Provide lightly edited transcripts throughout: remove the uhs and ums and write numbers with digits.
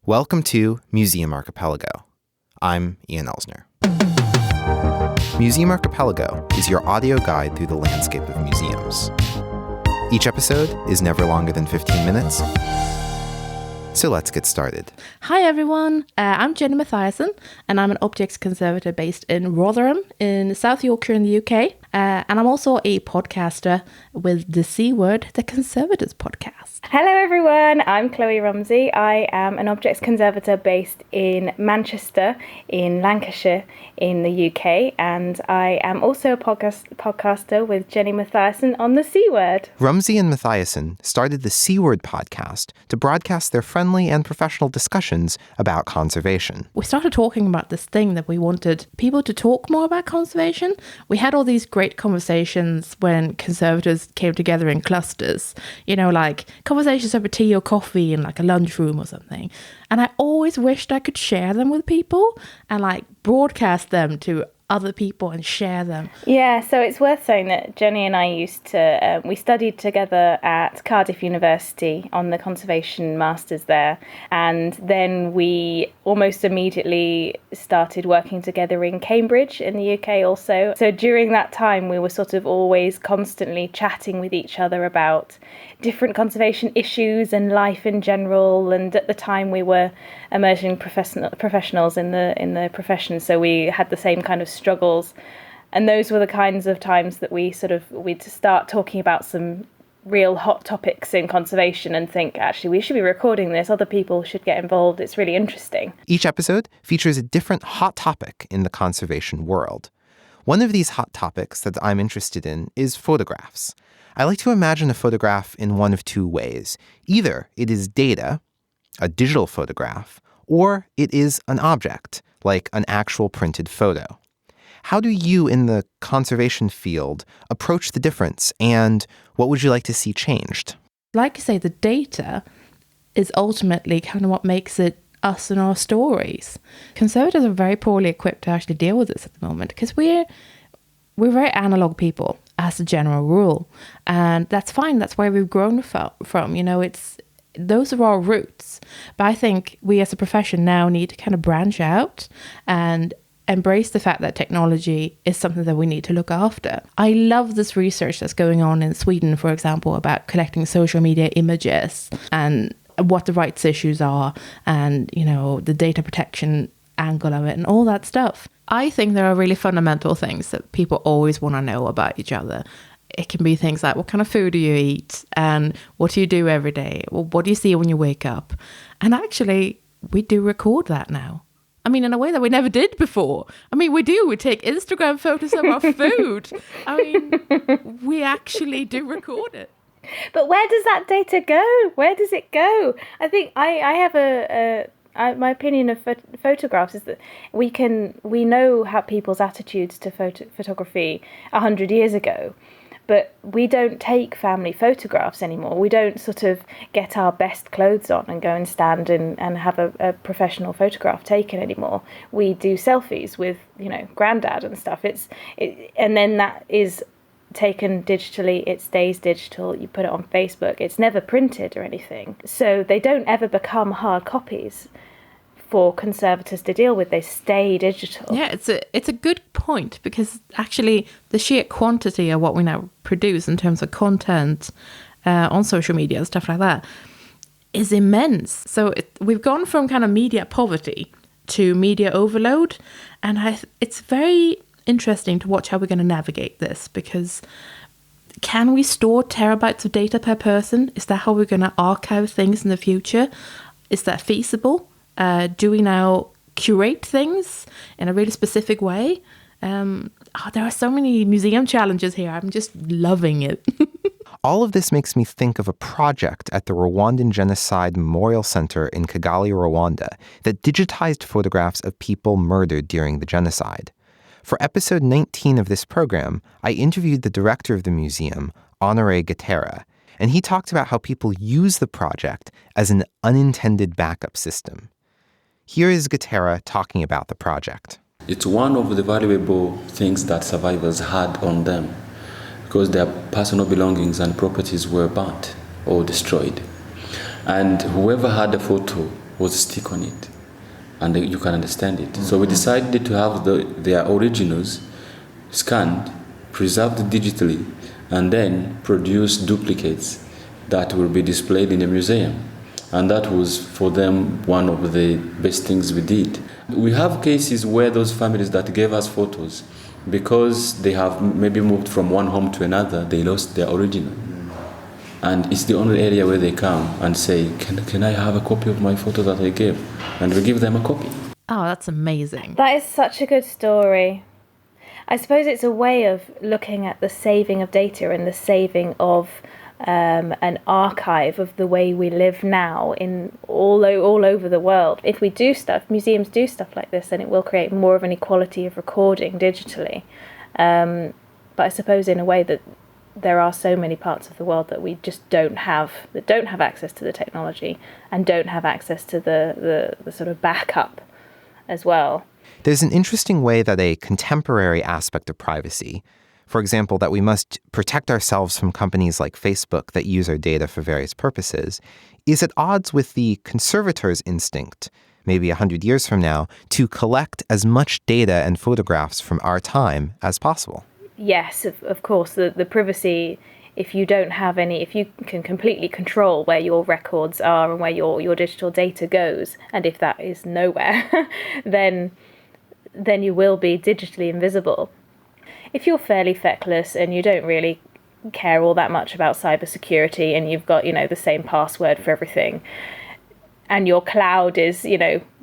Welcome to Museum Archipelago. I'm Ian Elsner. Museum Archipelago is your audio guide through the landscape of museums. Each episode is never longer than 15 minutes, so let's get started. Hi everyone, I'm Jenny Mathiasson, and I'm an objects conservator based in Rotherham in South Yorkshire in the UK. And I'm also a podcaster with the C Word, the Conservators podcast. Hello everyone, I'm Kloe Rumsey. I am an objects conservator based in Manchester in Lancashire in the UK, and I am also a podcaster with Jenny Mathiasson on the C Word. Rumsey and Mathiasson started the C Word podcast to broadcast their friendly and professional discussions about conservation. We started talking about this thing that we wanted people to talk more about conservation. We had all these great conversations when conservators came together in clusters, like conversations over tea or coffee in like a lunchroom or something. And I always wished I could share them with people and broadcast them to other people and share them. Yeah, so it's worth saying that Jenny and I used to, we studied together at Cardiff University on the Conservation Masters there, and then we almost immediately started working together in Cambridge in the UK also. So during that time we were sort of always constantly chatting with each other about different conservation issues and life in general, and at the time we were emerging professionals in the profession, so we had the same kind of struggles, and those were the kinds of times that we'd start talking about some real hot topics in conservation and think, actually, we should be recording this, other people should get involved, it's really interesting. Each episode features a different hot topic in the conservation world. One of these hot topics that I'm interested in is photographs. I like to imagine a photograph in one of two ways. Either it is data, a digital photograph, or it is an object, like an actual printed photo. How do you in the conservation field approach the difference, and what would you like to see changed? Like you say, the data is ultimately kind of what makes it us and our stories. Conservators are very poorly equipped to actually deal with this at the moment because we're very analog people as a general rule, and that's fine. That's where we've grown from. Those are our roots. But I think we as a profession now need to kind of branch out and embrace the fact that technology is something that we need to look after. I love this research that's going on in Sweden, for example, about collecting social media images and what the rights issues are and, the data protection angle of it and all that stuff. I think there are really fundamental things that people always want to know about each other. It can be things like, what kind of food do you eat? And what do you do every day? Well, what do you see when you wake up? And actually, we do record that now. I mean, in a way that we never did before. I mean, we do. We take Instagram photos of our food. I mean, we actually do record it. But where does that data go? Where does it go? I think I have my opinion of photographs is that we know how people's attitudes to photography 100 years ago. But we don't take family photographs anymore. We don't sort of get our best clothes on and go and stand and have a professional photograph taken anymore. We do selfies with, granddad and stuff. And then that is taken digitally. It stays digital. You put it on Facebook. It's never printed or anything. So they don't ever become hard copies for conservators to deal with. They stay digital. Yeah, it's a good point, because actually the sheer quantity of what we now produce in terms of content on social media and stuff like that is immense. So we've gone from kind of media poverty to media overload, and it's very interesting to watch how we're going to navigate this, because can we store terabytes of data per person? Is that how we're going to archive things in the future? Is that feasible? Do we now curate things in a really specific way? There are so many museum challenges here. I'm just loving it. All of this makes me think of a project at the Rwandan Genocide Memorial Center in Kigali, Rwanda, that digitized photographs of people murdered during the genocide. For episode 19 of this program, I interviewed the director of the museum, Honoré Gatera, and he talked about how people use the project as an unintended backup system. Here is Gatera talking about the project. It's one of the valuable things that survivors had on them, because their personal belongings and properties were burnt or destroyed. And whoever had a photo was stick on it, and you can understand it. So we decided to have their originals scanned, preserved digitally, and then produce duplicates that will be displayed in a museum. And that was, for them, one of the best things we did. We have cases where those families that gave us photos, because they have maybe moved from one home to another, they lost their original. And it's the only area where they come and say, can I have a copy of my photo that I gave? And we give them a copy. Oh, that's amazing. That is such a good story. I suppose it's a way of looking at the saving of data and the saving of an archive of the way we live now in all over the world. If we do stuff, museums do stuff like this, then it will create more of an equality of recording digitally. But I suppose in a way that there are so many parts of the world that we just don't have access to the technology and don't have access to the sort of backup as well. There's an interesting way that a contemporary aspect of privacy, for example, that we must protect ourselves from companies like Facebook that use our data for various purposes, is at odds with the conservator's instinct, maybe 100 years from now, to collect as much data and photographs from our time as possible. Yes, of course, the privacy, if you can completely control where your records are and where your digital data goes, and if that is nowhere, then you will be digitally invisible. If you're fairly feckless and you don't really care all that much about cybersecurity and you've got, the same password for everything, and your cloud is,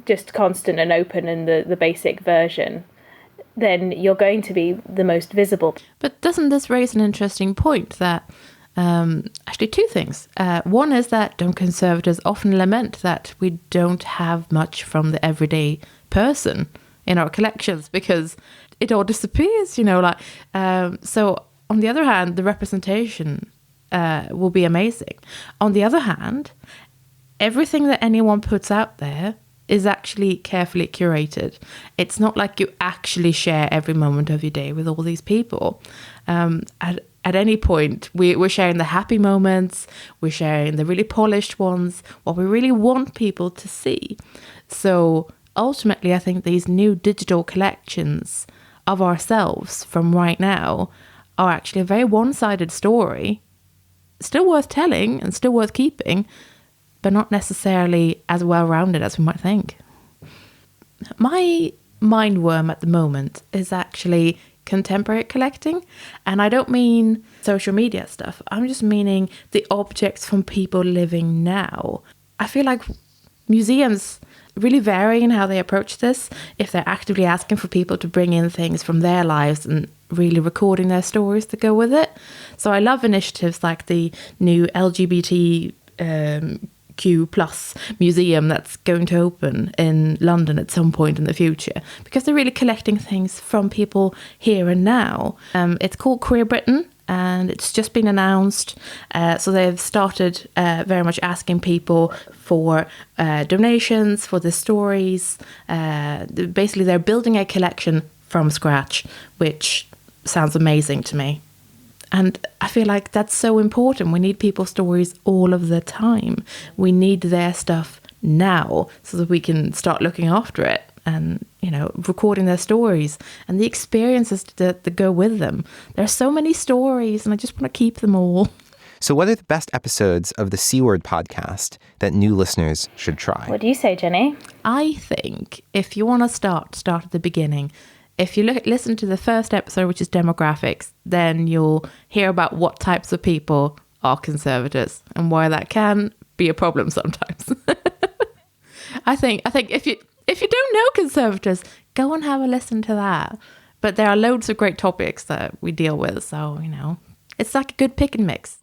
just constant and open in the basic version, then you're going to be the most visible. But doesn't this raise an interesting point that, actually two things. One is that don't conservators often lament that we don't have much from the everyday person in our collections because it all disappears, so on the other hand, the representation will be amazing. On the other hand, everything that anyone puts out there is actually carefully curated. It's not like you actually share every moment of your day with all these people. At any point, we're sharing the happy moments, we're sharing the really polished ones, what we really want people to see. So ultimately, I think these new digital collections of ourselves from right now are actually a very one-sided story, still worth telling and still worth keeping, but not necessarily as well-rounded as we might think. My mindworm at the moment is actually contemporary collecting, and I don't mean social media stuff. I'm just meaning the objects from people living now. I feel like museums really vary in how they approach this, if they're actively asking for people to bring in things from their lives and really recording their stories to go with it. So I love initiatives like the new LGBTQ+ museum that's going to open in London at some point in the future, because they're really collecting things from people here and now. It's called Queer Britain, and it's just been announced. So they've started very much asking people for donations for the stories. Basically, they're building a collection from scratch, which sounds amazing to me. And I feel like that's so important. We need people's stories all of the time. We need their stuff now so that we can start looking after it and, recording their stories and the experiences that go with them. There are so many stories and I just want to keep them all. So what are the best episodes of the C Word podcast that new listeners should try? What do you say, Jenny? I think if you want to start at the beginning. If you listen to the first episode, which is demographics, then you'll hear about what types of people are conservators and why that can be a problem sometimes. I think if you don't know conservators, go and have a listen to that. But there are loads of great topics that we deal with, so it's like a good pick and mix.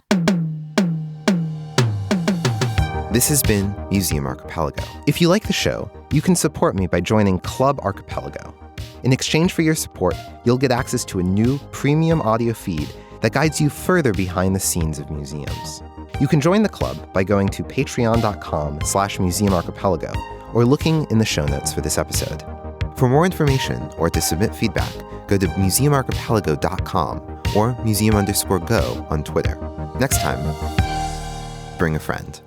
This has been Museum Archipelago. If you like the show, you can support me by joining Club Archipelago. In exchange for your support, you'll get access to a new premium audio feed that guides you further behind the scenes of museums. You can join the club by going to patreon.com/museumarchipelago or looking in the show notes for this episode. For more information or to submit feedback, go to museumarchipelago.com or museum_go on Twitter. Next time, bring a friend.